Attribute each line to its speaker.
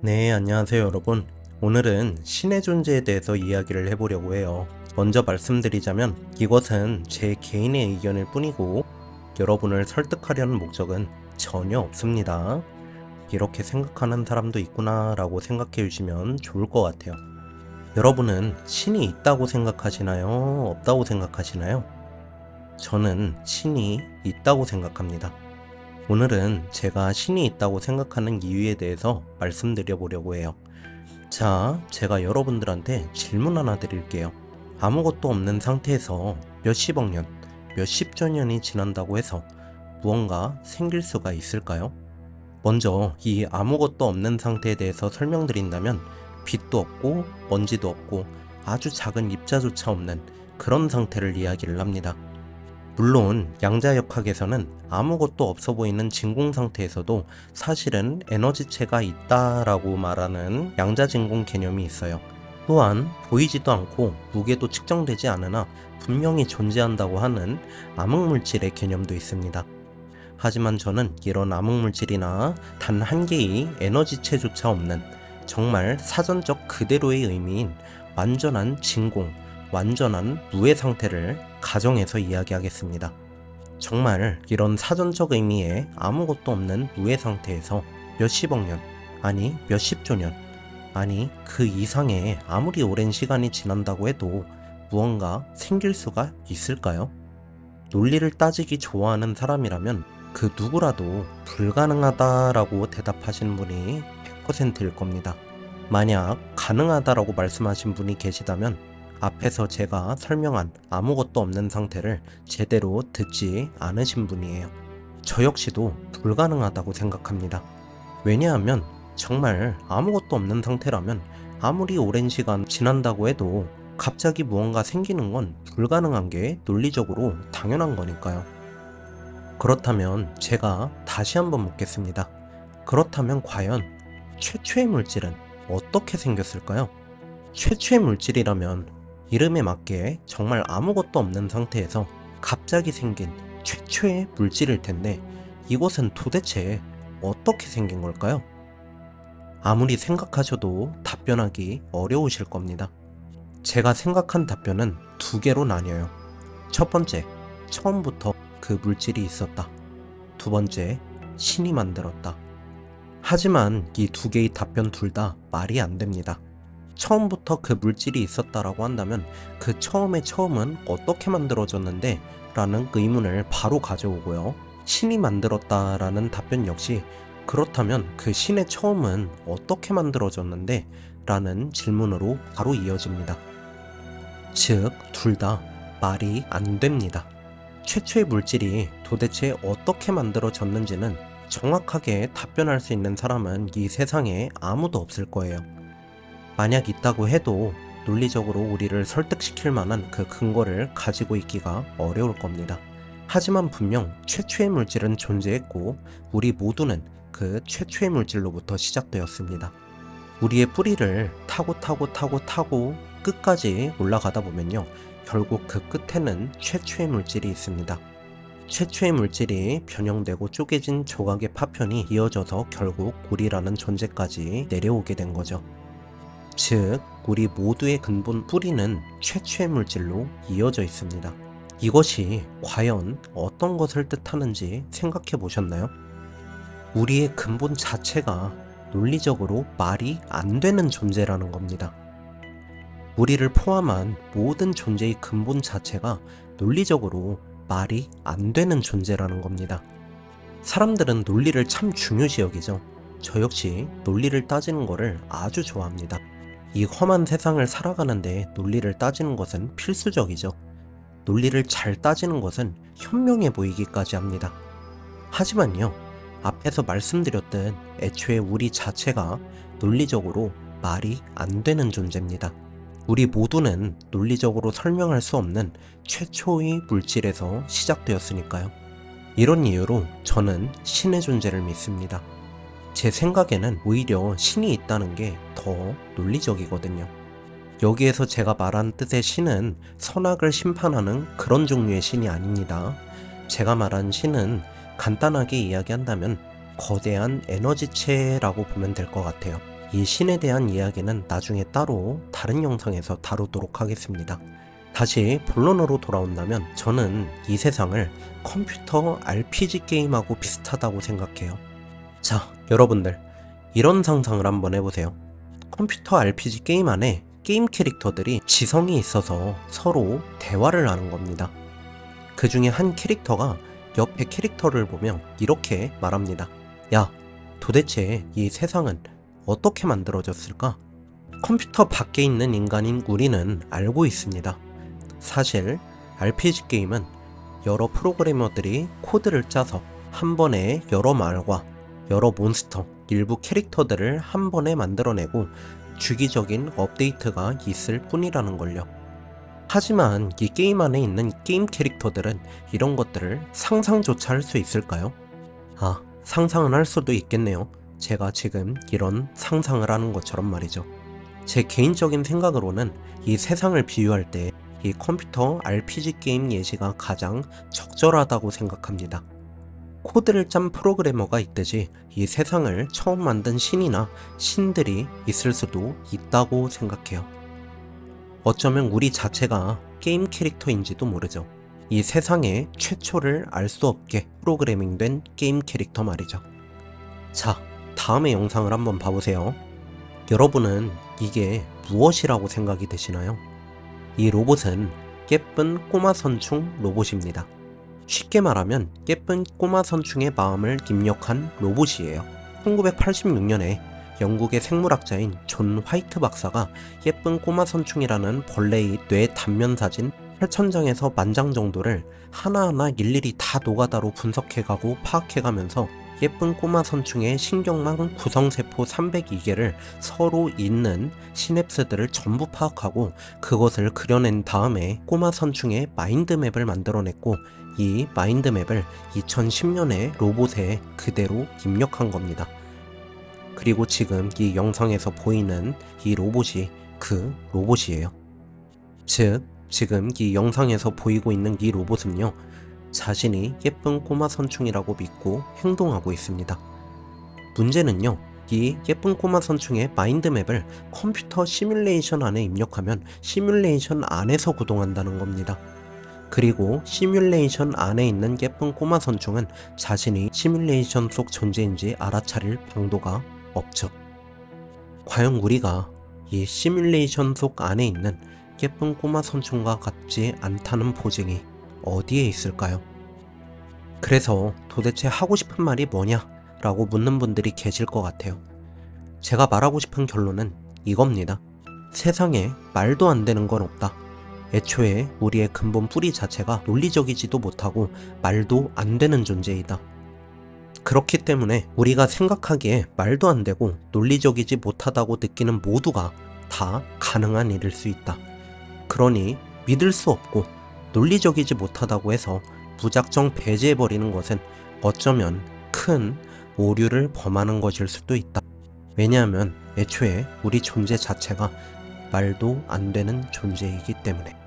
Speaker 1: 네, 안녕하세요, 여러분. 오늘은 신의 존재에 대해서 이야기를 해보려고 해요. 먼저 말씀드리자면 이것은 제 개인의 의견일 뿐이고 여러분을 설득하려는 목적은 전혀 없습니다. 이렇게 생각하는 사람도 있구나 라고 생각해 주시면 좋을 것 같아요. 여러분은 신이 있다고 생각하시나요? 없다고 생각하시나요? 저는 신이 있다고 생각합니다. 오늘은 제가 신이 있다고 생각하는 이유에 대해서 말씀드려 보려고 해요. 자, 제가 여러분들한테 질문 하나 드릴게요. 아무것도 없는 상태에서 몇십억 년, 몇십조 년이 지난다고 해서 무언가 생길 수가 있을까요? 먼저 이 아무것도 없는 상태에 대해서 설명드린다면 빛도 없고 먼지도 없고 아주 작은 입자조차 없는 그런 상태를 이야기를 합니다. 물론 양자역학에서는 아무것도 없어 보이는 진공 상태에서도 사실은 에너지체가 있다라고 말하는 양자진공 개념이 있어요. 또한 보이지도 않고 무게도 측정되지 않으나 분명히 존재한다고 하는 암흑물질의 개념도 있습니다. 하지만 저는 이런 암흑물질이나 단 한 개의 에너지체조차 없는 정말 사전적 그대로의 의미인 완전한 진공, 완전한 무의 상태를 가정해서 이야기하겠습니다. 정말 이런 사전적 의미의 아무것도 없는 무의 상태에서 몇십억 년, 아니 몇십조 년, 아니 그 이상의 아무리 오랜 시간이 지난다고 해도 무언가 생길 수가 있을까요? 논리를 따지기 좋아하는 사람이라면 그 누구라도 불가능하다라고 대답하시는 분이 100%일 겁니다. 만약 가능하다라고 말씀하신 분이 계시다면 앞에서 제가 설명한 아무것도 없는 상태를 제대로 듣지 않으신 분이에요. 저 역시도 불가능하다고 생각합니다. 왜냐하면 정말 아무것도 없는 상태라면 아무리 오랜 시간 지난다고 해도 갑자기 무언가 생기는 건 불가능한 게 논리적으로 당연한 거니까요. 그렇다면 제가 다시 한번 묻겠습니다. 그렇다면 과연 최초의 물질은 어떻게 생겼을까요? 최초의 물질이라면 이름에 맞게 정말 아무것도 없는 상태에서 갑자기 생긴 최초의 물질일 텐데 이것은 도대체 어떻게 생긴 걸까요? 아무리 생각하셔도 답변하기 어려우실 겁니다. 제가 생각한 답변은 두 개로 나뉘어요. 첫 번째, 처음부터 그 물질이 있었다. 두 번째, 신이 만들었다. 하지만 이 두 개의 답변 둘 다 말이 안 됩니다. 처음부터 그 물질이 있었다라고 한다면 그 처음의 처음은 어떻게 만들어졌는데? 라는 의문을 바로 가져오고요. 신이 만들었다라는 답변 역시 그렇다면 그 신의 처음은 어떻게 만들어졌는데? 라는 질문으로 바로 이어집니다. 즉, 둘 다 말이 안 됩니다. 최초의 물질이 도대체 어떻게 만들어졌는지는 정확하게 답변할 수 있는 사람은 이 세상에 아무도 없을 거예요. 만약 있다고 해도 논리적으로 우리를 설득시킬 만한 그 근거를 가지고 있기가 어려울 겁니다. 하지만 분명 최초의 물질은 존재했고 우리 모두는 그 최초의 물질로부터 시작되었습니다. 우리의 뿌리를 타고 끝까지 올라가다 보면요. 결국 그 끝에는 최초의 물질이 있습니다. 최초의 물질이 변형되고 쪼개진 조각의 파편이 이어져서 결국 우리라는 존재까지 내려오게 된 거죠. 즉, 우리 모두의 근본 뿌리는 최초의 물질로 이어져 있습니다. 이것이 과연 어떤 것을 뜻하는지 생각해 보셨나요? 우리의 근본 자체가 논리적으로 말이 안 되는 존재라는 겁니다. 우리를 포함한 모든 존재의 근본 자체가 논리적으로 말이 안 되는 존재라는 겁니다. 사람들은 논리를 참 중요시 여기죠. 저 역시 논리를 따지는 거를 아주 좋아합니다. 이 험한 세상을 살아가는데 논리를 따지는 것은 필수적이죠. 논리를 잘 따지는 것은 현명해 보이기까지 합니다. 하지만요, 앞에서 말씀드렸듯 애초에 우리 자체가 논리적으로 말이 안 되는 존재입니다. 우리 모두는 논리적으로 설명할 수 없는 최초의 물질에서 시작되었으니까요. 이런 이유로 저는 신의 존재를 믿습니다. 제 생각에는 오히려 신이 있다는 게 더 논리적이거든요. 여기에서 제가 말한 뜻의 신은 선악을 심판하는 그런 종류의 신이 아닙니다. 제가 말한 신은 간단하게 이야기한다면 거대한 에너지체라고 보면 될 것 같아요. 이 신에 대한 이야기는 나중에 따로 다른 영상에서 다루도록 하겠습니다. 다시 본론으로 돌아온다면 저는 이 세상을 컴퓨터 RPG 게임하고 비슷하다고 생각해요. 자, 여러분들 이런 상상을 한번 해보세요. 컴퓨터 RPG 게임 안에 게임 캐릭터들이 지성이 있어서 서로 대화를 하는 겁니다. 그 중에 한 캐릭터가 옆에 캐릭터를 보며 이렇게 말합니다. 야, 도대체 이 세상은 어떻게 만들어졌을까? 컴퓨터 밖에 있는 인간인 우리는 알고 있습니다. 사실 RPG 게임은 여러 프로그래머들이 코드를 짜서 한 번에 여러 말과 여러 몬스터, 일부 캐릭터들을 한 번에 만들어내고 주기적인 업데이트가 있을 뿐이라는 걸요. 하지만 이 게임 안에 있는 게임 캐릭터들은 이런 것들을 상상조차 할 수 있을까요? 상상은 할 수도 있겠네요. 제가 지금 이런 상상을 하는 것처럼 말이죠. 제 개인적인 생각으로는 이 세상을 비유할 때 이 컴퓨터 RPG 게임 예시가 가장 적절하다고 생각합니다. 코드를 짠 프로그래머가 있듯이 이 세상을 처음 만든 신이나 신들이 있을 수도 있다고 생각해요. 어쩌면 우리 자체가 게임 캐릭터인지도 모르죠. 이 세상의 최초를 알 수 없게 프로그래밍된 게임 캐릭터 말이죠. 자, 다음의 영상을 한번 봐보세요. 여러분은 이게 무엇이라고 생각이 되시나요? 이 로봇은 예쁜 꼬마 선충 로봇입니다. 쉽게 말하면 예쁜 꼬마 선충의 마음을 입력한 로봇이에요. 1986년에 영국의 생물학자인 존 화이트 박사가 예쁜 꼬마 선충이라는 벌레의 뇌 단면 사진 8,000장에서 10,000장 정도를 하나하나 일일이 다 노가다로 분석해가고 파악해가면서 예쁜 꼬마 선충의 신경망 구성세포 302개를 서로 잇는 시냅스들을 전부 파악하고 그것을 그려낸 다음에 꼬마 선충의 마인드맵을 만들어냈고 이 마인드맵을 2010년에 로봇에 그대로 입력한 겁니다. 그리고 지금 이 영상에서 보이는 이 로봇이 그 로봇이에요. 즉, 지금 이 영상에서 보이고 있는 이 로봇은요, 자신이 예쁜 꼬마 선충이라고 믿고 행동하고 있습니다. 문제는요, 이 예쁜 꼬마 선충의 마인드맵을 컴퓨터 시뮬레이션 안에 입력하면 시뮬레이션 안에서 구동한다는 겁니다. 그리고 시뮬레이션 안에 있는 예쁜 꼬마 선충은 자신이 시뮬레이션 속 존재인지 알아차릴 방도가 없죠. 과연 우리가 이 시뮬레이션 속 안에 있는 예쁜 꼬마 선충과 같지 않다는 보증이 어디에 있을까요? 그래서 도대체 하고 싶은 말이 뭐냐? 라고 묻는 분들이 계실 것 같아요. 제가 말하고 싶은 결론은 이겁니다. 세상에 말도 안 되는 건 없다. 애초에 우리의 근본 뿌리 자체가 논리적이지도 못하고 말도 안 되는 존재이다. 그렇기 때문에 우리가 생각하기에 말도 안 되고 논리적이지 못하다고 느끼는 모두가 다 가능한 일일 수 있다. 그러니 믿을 수 없고 논리적이지 못하다고 해서 무작정 배제해버리는 것은 어쩌면 큰 오류를 범하는 것일 수도 있다. 왜냐하면 애초에 우리 존재 자체가 말도 안 되는 존재이기 때문에.